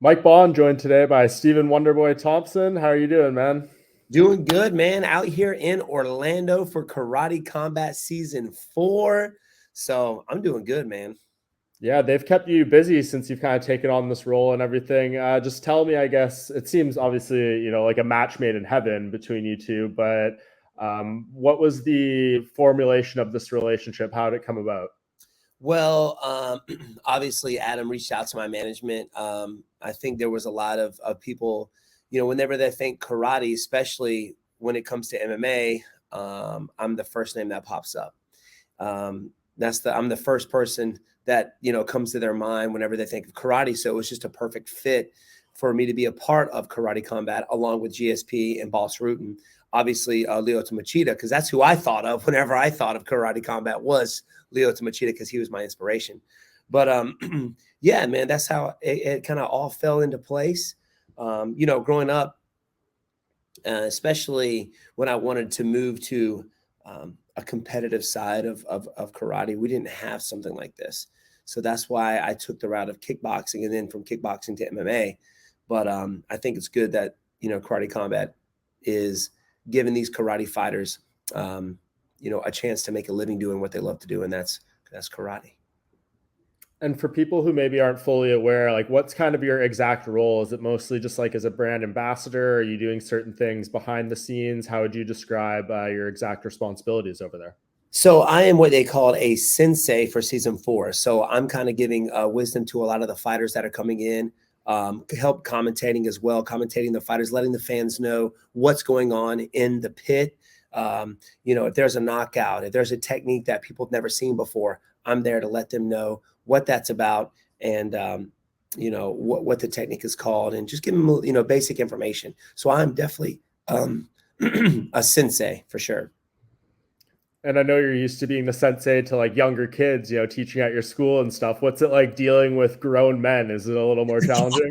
Mike Bohn joined today by Stephen Wonderboy Thompson. How are you doing, man? Doing good, man. Out here in Orlando for Karate Combat Season 4. So I'm doing good, man. Yeah, they've kept you busy since you've kind of taken on this role and everything. Just tell me, I guess, it seems obviously, like a match made in heaven between you two, but what was the formulation of this relationship? How did it come about? Well, obviously, Adam reached out to my management. I think there was a lot of people, whenever they think karate, especially when it comes to MMA, I'm the first name that pops up. I'm the first person that comes to their mind whenever they think of karate. So it was just a perfect fit for me to be a part of Karate Combat along with GSP and Boss Rutan. Obviously, Lyoto Machida, because that's who I thought of whenever I thought of Karate Combat was Lyoto Machida, because he was my inspiration. But yeah, man, that's how it kind of all fell into place. Growing up, especially when I wanted to move to a competitive side of karate, we didn't have something like this. So that's why I took the route of kickboxing, and then from kickboxing to MMA. But I think it's good that Karate Combat is giving these karate fighters a chance to make a living doing what they love to do, and that's karate. And for people who maybe aren't fully aware, like what's kind of your exact role? Is it mostly just like as a brand ambassador? Are you doing certain things behind the scenes? How would you describe your exact responsibilities over there? So I am what they call a sensei for season 4. So I'm kind of giving wisdom to a lot of the fighters that are coming in, help commentating as well, commentating the fighters, letting the fans know what's going on in the pit. If there's a knockout, if there's a technique that people have never seen before, I'm there to let them know what that's about, and what the technique is called, and just give them basic information. So I'm definitely a sensei for sure. And I know you're used to being the sensei to like younger kids, teaching at your school and stuff. What's it like dealing with grown men? Is it a little more challenging?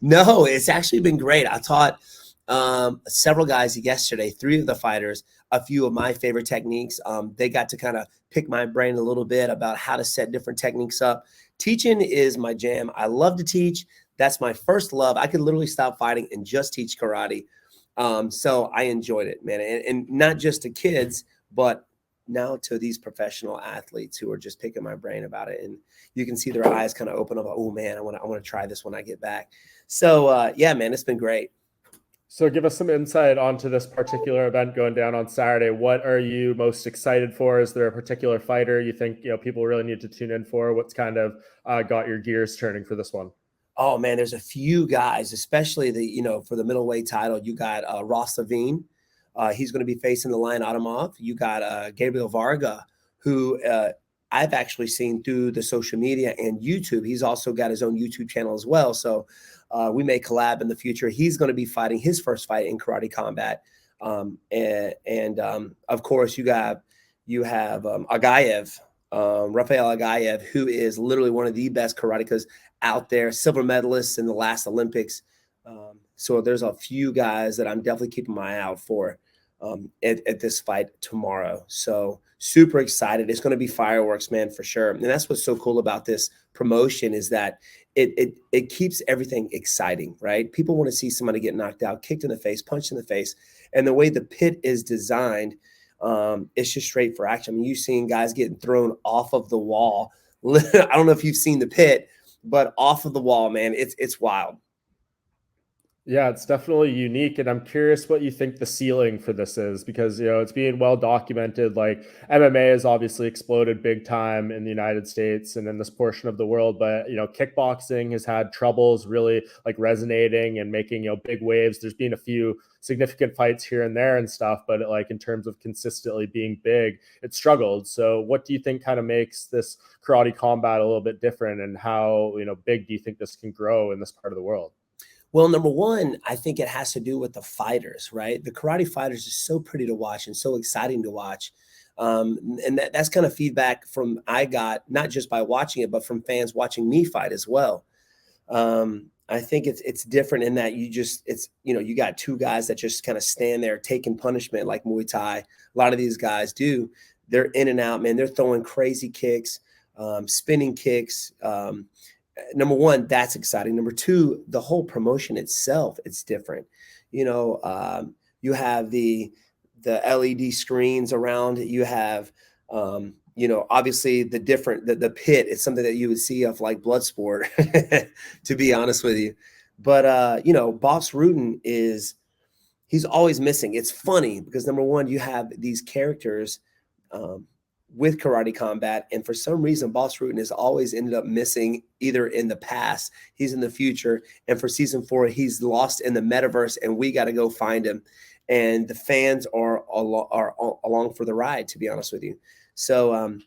No, it's actually been great. I taught several guys yesterday, 3 of the fighters, a few of my favorite techniques. They got to kind of pick my brain a little bit about how to set different techniques up. Teaching is my jam. I love to teach. That's my first love. I could literally stop fighting and just teach karate. So I enjoyed it, man. And not just to kids, but now to these professional athletes who are just picking my brain about it. And you can see their eyes kind of open up. Oh man, I want to try this when I get back. So yeah, man, it's been great. So give us some insight onto this particular event going down on Saturday. What are you most excited for? Is there a particular fighter you think people really need to tune in for? What's kind of got your gears turning for this one? Oh man, there's a few guys, especially for the middleweight title. You got Ross Levine. He's going to be facing the Lion Adamov. You got Gabriel Varga, who I've actually seen through the social media and YouTube. He's also got his own YouTube channel as well. So we may collab in the future. He's going to be fighting his first fight in Karate Combat. And of course, you have Agaev, Rafael Agaev, who is literally one of the best karatekas out there, silver medalists in the last Olympics. So there's a few guys that I'm definitely keeping my eye out for at this fight tomorrow. So super excited. It's going to be fireworks, man, for sure. And that's what's so cool about this promotion is that it keeps everything exciting, right? People want to see somebody get knocked out, kicked in the face, punched in the face. And the way the pit is designed, it's just straight for action. I mean, you've seen guys getting thrown off of the wall. I don't know if you've seen the pit, but off of the wall, man, it's wild. Yeah, it's definitely unique. And I'm curious what you think the ceiling for this is because, it's being well documented. Like MMA has obviously exploded big time in the United States and in this portion of the world. But, kickboxing has had troubles really like resonating and making, big waves. There's been a few significant fights here and there and stuff. But like in terms of consistently being big, it struggled. So what do you think kind of makes this karate combat a little bit different? And how, big do you think this can grow in this part of the world? Well, number one, I think it has to do with the fighters, right? The karate fighters are so pretty to watch and so exciting to watch. And that's kind of feedback from I got, not just by watching it, but from fans watching me fight as well. I think it's different in that you got 2 guys that just kind of stand there taking punishment like Muay Thai. A lot of these guys do. They're in and out, man. They're throwing crazy kicks, spinning kicks. number one, that's exciting. Number two, the whole promotion itself, it's different. You have the LED screens around. You have obviously the pit is something that you would see of like Bloodsport, to be honest with you. But Bas Rutten he's always missing. It's funny because number one, you have these characters with Karate Combat, and for some reason, Bas Rutten has always ended up missing either in the past, he's in the future, and for season 4, he's lost in the metaverse, and we got to go find him. And the fans are along for the ride, to be honest with you. So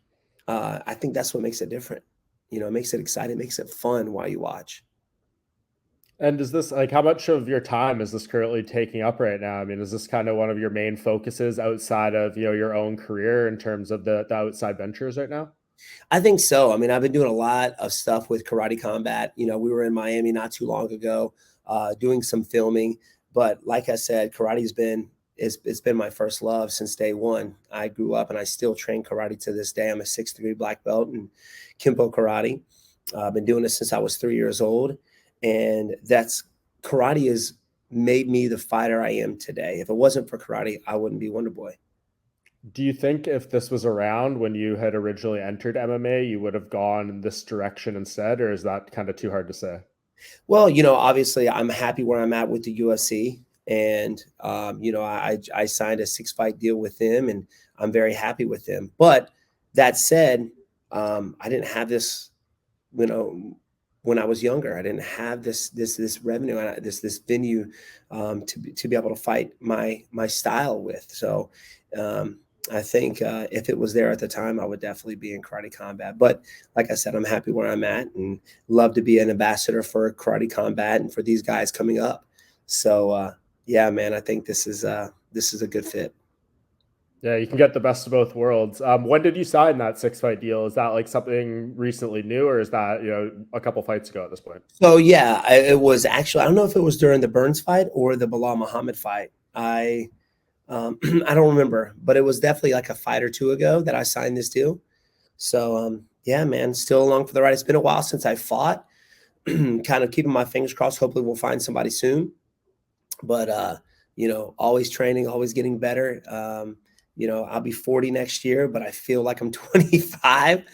I think that's what makes it different. It makes it exciting, makes it fun while you watch. And is this like how much of your time is this currently taking up right now? I mean, is this kind of one of your main focuses outside of your own career in terms of the outside ventures right now? I think so. I mean, I've been doing a lot of stuff with Karate Combat. We were in Miami not too long ago, doing some filming. But like I said, karate's been it's been my first love since day one. I grew up and I still train karate to this day. I'm a 6th degree black belt in Kempo karate. I've been doing this since I was 3 years old. And karate has made me the fighter I am today. If it wasn't for karate, I wouldn't be Wonder Boy. Do you think if this was around when you had originally entered MMA, you would have gone in this direction instead, or is that kind of too hard to say? Well, obviously I'm happy where I'm at with the UFC, and I signed a 6-fight deal with them, and I'm very happy with them. But that said, I didn't have this, when I was younger. I didn't have this revenue, this venue to be able to fight my style with. So I think if it was there at the time, I would definitely be in Karate Combat. But like I said, I'm happy where I'm at and love to be an ambassador for Karate Combat and for these guys coming up. So yeah, man, I think this is a good fit. Yeah, you can get the best of both worlds. When did you sign that 6-fight deal? Is that like something recently new, or is that a couple fights ago at this point? So yeah, it was actually, I don't know if it was during the Burns fight or the Bilal Muhammad fight. I I don't remember, but it was definitely like a fight or two ago that I signed this deal. So yeah, man, still along for the ride. It's been a while since I fought. Kind of keeping my fingers crossed. Hopefully, we'll find somebody soon. But always training, always getting better. I'll be 40 next year, but I feel like I'm 25,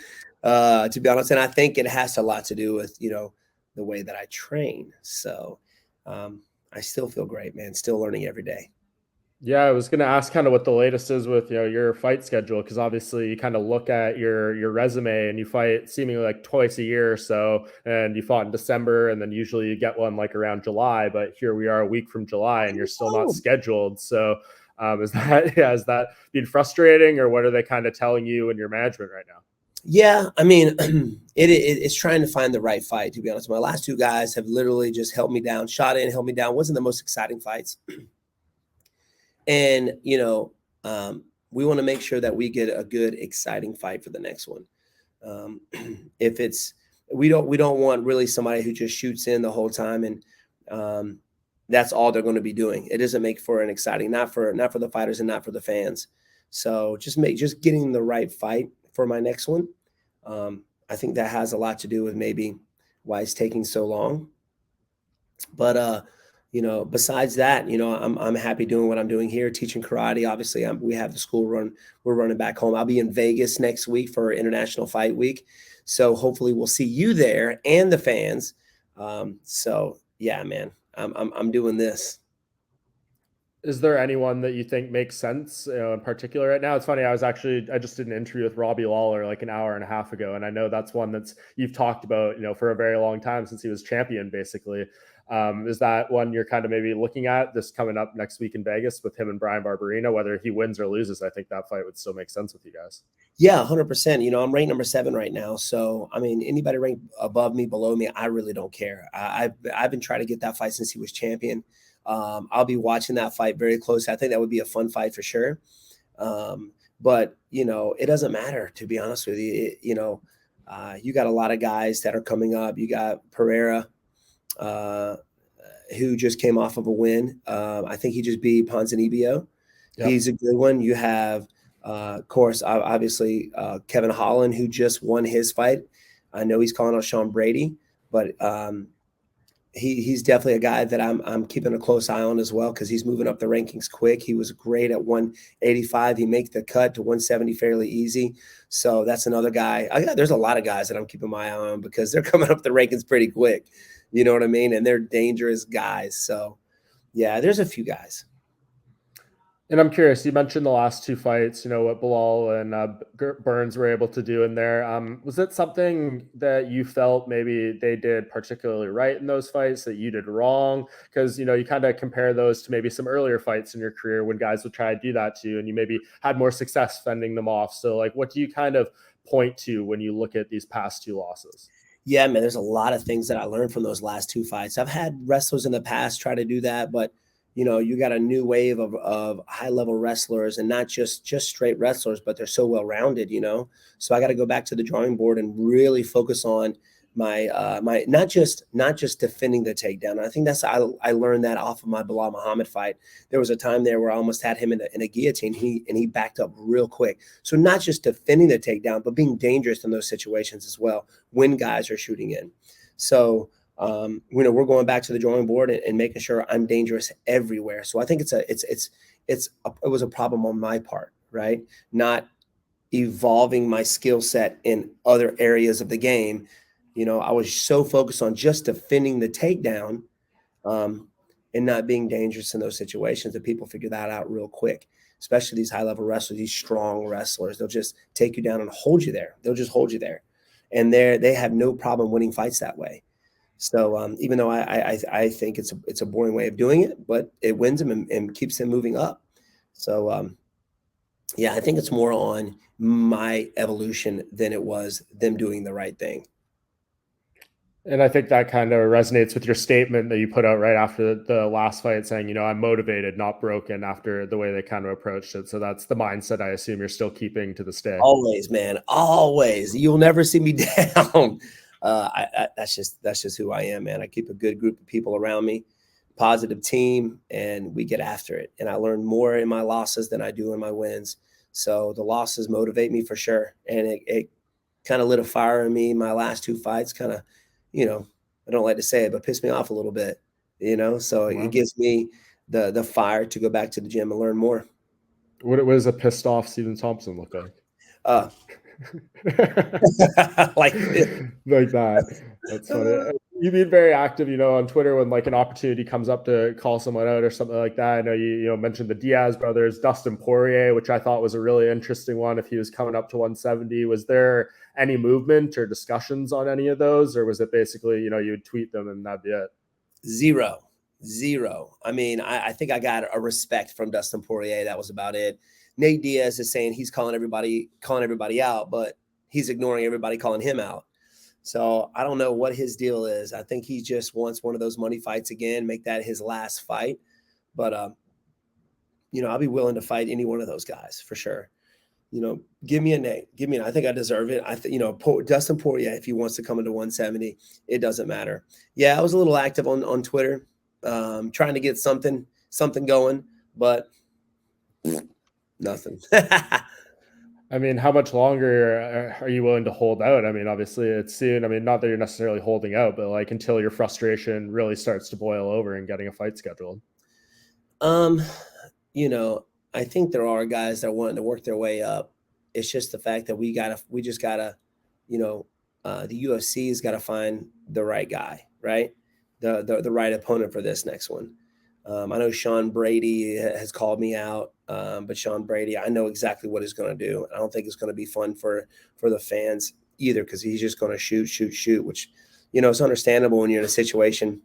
to be honest. And I think it has a lot to do with, the way that I train. So I still feel great, man. Still learning every day. Yeah, I was going to ask kind of what the latest is with your fight schedule, because obviously you kind of look at your resume and you fight seemingly like twice a year or so, and you fought in December, and then usually you get one like around July, but here we are a week from July and you're still not scheduled. So is that been frustrating, or what are they kind of telling you and your management right now? Yeah, I mean, it's trying to find the right fight, to be honest. My last 2 guys have literally just held me down, shot in, held me down. Wasn't the most exciting fights. And, we want to make sure that we get a good, exciting fight for the next one. We don't want really somebody who just shoots in the whole time and that's all they're going to be doing. It doesn't make for an exciting, not for the fighters and not for the fans. So just getting the right fight for my next one. I think that has a lot to do with maybe why it's taking so long. But besides that, I'm happy doing what I'm doing here, teaching karate. Obviously, we have the school run. We're running back home. I'll be in Vegas next week for International Fight Week. So hopefully we'll see you there and the fans. So yeah, man, I'm doing this. Is there anyone that you think makes sense, in particular right now? It's funny. I just did an interview with Robbie Lawler like an hour and a half ago, and I know that's one that's you've talked about, for a very long time since he was champion, basically. Is that one you're kind of maybe looking at this coming up next week in Vegas with him and Brian Barberina? Whether he wins or loses, I think that fight would still make sense with you guys. Yeah, 100%. I'm ranked number 7 right now. So, I mean, anybody ranked above me, below me, I really don't care. I've been trying to get that fight since he was champion. I'll be watching that fight very closely. I think that would be a fun fight for sure. But, it doesn't matter, to be honest with you. You got a lot of guys that are coming up. You got Pereira, who just came off of a win. I think he just beat Ponzinibbio. Yep. He's a good one. You have, of course, obviously, Kevin Holland, who just won his fight. I know he's calling out Sean Brady. but he's definitely a guy that I'm keeping a close eye on as well, because he's moving up the rankings quick. He was great at 185. He makes the cut to 170 fairly easy. So that's another guy. There's a lot of guys that I'm keeping my eye on because they're coming up the rankings pretty quick. You know what I mean? And they're dangerous guys. So yeah, there's a few guys. And I'm curious, you mentioned the last two fights, what Bilal and Burns were able to do in there. Was it something that you felt maybe they did particularly right in those fights that you did wrong? Because, you kind of compare those to maybe some earlier fights in your career when guys would try to do that to you and you maybe had more success fending them off. So, like, what do you kind of point to when you look at these past two losses? Yeah, man, there's a lot of things that I learned from those last two fights. I've had wrestlers in the past try to do that, but you got a new wave of high level wrestlers, and not just straight wrestlers, but they're so well rounded. So I got to go back to the drawing board and really focus on my not just defending the takedown. And I think I learned that off of my Bilal Muhammad fight. There was a time there where I almost had him in a guillotine. He backed up real quick. So not just defending the takedown, but being dangerous in those situations as well when guys are shooting in. So we're going back to the drawing board and making sure I'm dangerous everywhere. So I think it was a problem on my part, right? Not evolving my skill set in other areas of the game. I was so focused on just defending the takedown, and not being dangerous in those situations that people figure that out real quick, especially these high level wrestlers, these strong wrestlers. They'll just take you down and hold you there. They'll just hold you there. And they have no problem winning fights that way. So even though I think it's a boring way of doing it, but it wins them and keeps them moving up. So yeah, I think it's more on my evolution than it was them doing the right thing. And I think that kind of resonates with your statement that you put out right after the last fight saying, I'm motivated, not broken, after the way they kind of approached it. So that's the mindset I assume you're still keeping to this day. Always, man. Always. You'll never see me down. That's just who I am, man. I keep a good group of people around me, positive team, and we get after it. And I learn more in my losses than I do in my wins. So the losses motivate me for sure. And it kind of lit a fire in me. My last two fights kind of, I don't like to say it, but pissed me off a little bit, so Wow. it gives me the fire to go back to the gym and learn more. What does a pissed off Stephen Thompson look like? Like that. That's funny. You've been very active, on Twitter when like an opportunity comes up to call someone out or something like that. I know you mentioned the Diaz brothers, Dustin Poirier, which I thought was a really interesting one. If he was coming up to 170, was there any movement or discussions on any of those, or was it basically you would tweet them and that'd be it? Zero. I mean, I think I got a respect from Dustin Poirier. That was about it. Nate Diaz is saying he's calling everybody out, but he's ignoring everybody calling him out. So I don't know what his deal is. I think he just wants one of those money fights again, make that his last fight. But I'll be willing to fight any one of those guys for sure. Give me a name. I think I deserve it. Dustin Poirier, if he wants to come into 170, it doesn't matter. Yeah, I was a little active on Twitter, trying to get something going, but nothing. I mean, how much longer are you willing to hold out? I mean, obviously it's soon. I mean, not that you're necessarily holding out, but like until your frustration really starts to boil over and getting a fight scheduled. I think there are guys that are wanting to work their way up. It's just the fact that we just gotta, the UFC's got to find the right guy, right? The right opponent for this next one. I know Sean Brady has called me out, but Sean Brady, I know exactly what he's going to do. I don't think it's going to be fun for the fans either, because he's just going to shoot, which, it's understandable when you're in a situation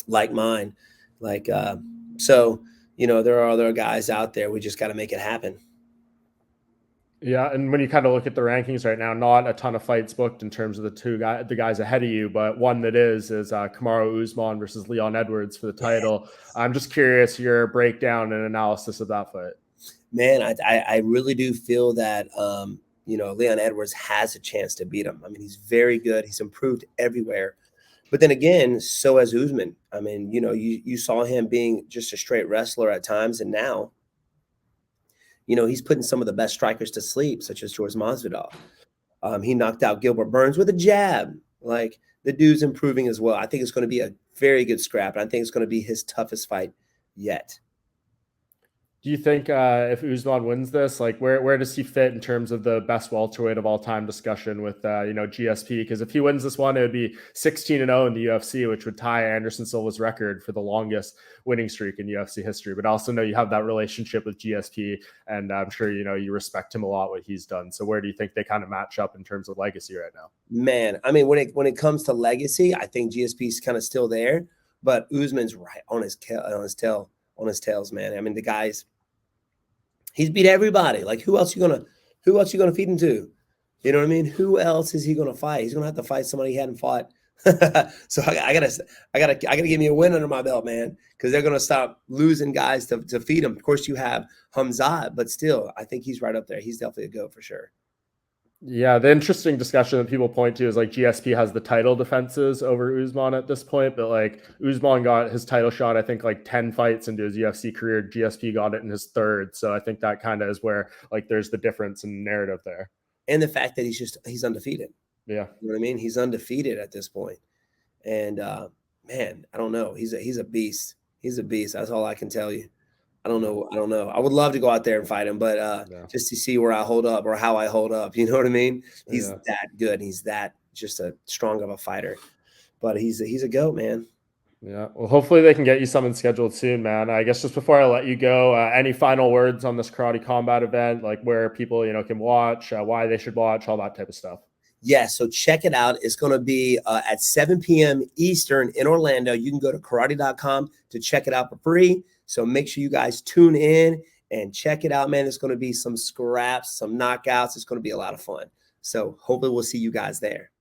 like mine. So, there are other guys out there. We just got to make it happen. Yeah, and when you kind of look at the rankings right now, not a ton of fights booked in terms of the guys ahead of you, but one that is Kamaru Usman versus Leon Edwards for the title. I'm just curious your breakdown and analysis of that fight. Man, I really do feel that Leon Edwards has a chance to beat him. I mean, he's very good. He's improved everywhere. But then again, so has Usman. I mean, you saw him being just a straight wrestler at times, and now he's putting some of the best strikers to sleep, such as George Masvidal. He knocked out Gilbert Burns with a jab. Like, the dude's improving as well. I think it's going to be a very good scrap. And I think it's going to be his toughest fight yet. Do you think if Usman wins this, like where does he fit in terms of the best welterweight of all time discussion with GSP? Because if he wins this one, it would be 16-0 in the UFC, which would tie Anderson Silva's record for the longest winning streak in UFC history. But I also know you have that relationship with GSP, and I'm sure you respect him a lot, what he's done. So where do you think they kind of match up in terms of legacy right now? Man, I mean, when it comes to legacy, I think GSP's kind of still there, but Usman's right on his tails, man. I mean, the guy's he's beat everybody. Like, who else you gonna feed him to? You know what I mean? Who else is he gonna fight? He's gonna have to fight somebody he hadn't fought. So I gotta give me a win under my belt, man, because they're gonna stop losing guys to feed him. Of course, you have Hamzat, but still, I think he's right up there. He's definitely a GOAT for sure. Yeah, the interesting discussion that people point to is like GSP has the title defenses over Usman at this point, but like Usman got his title shot, I think like 10 fights into his UFC career. GSP got it in his third. So I think that kind of is where like there's the difference in narrative there. And the fact that he's undefeated. Yeah. You know what I mean? He's undefeated at this point. And man, I don't know. He's a beast. He's a beast. That's all I can tell you. I don't know. I would love to go out there and fight him, but just to see where I hold up or how I hold up, you know what I mean? He's that good. He's that just a strong of a fighter. But he's a GOAT, man. Yeah. Well, hopefully they can get you something scheduled soon, man. I guess just before I let you go, any final words on this Karate Combat event, like where people, can watch, why they should watch, all that type of stuff? Yeah, so check it out. It's going to be at 7 p.m. Eastern in Orlando. You can go to karate.com to check it out for free. So make sure you guys tune in and check it out, man. It's going to be some scraps, some knockouts. It's going to be a lot of fun. So hopefully we'll see you guys there.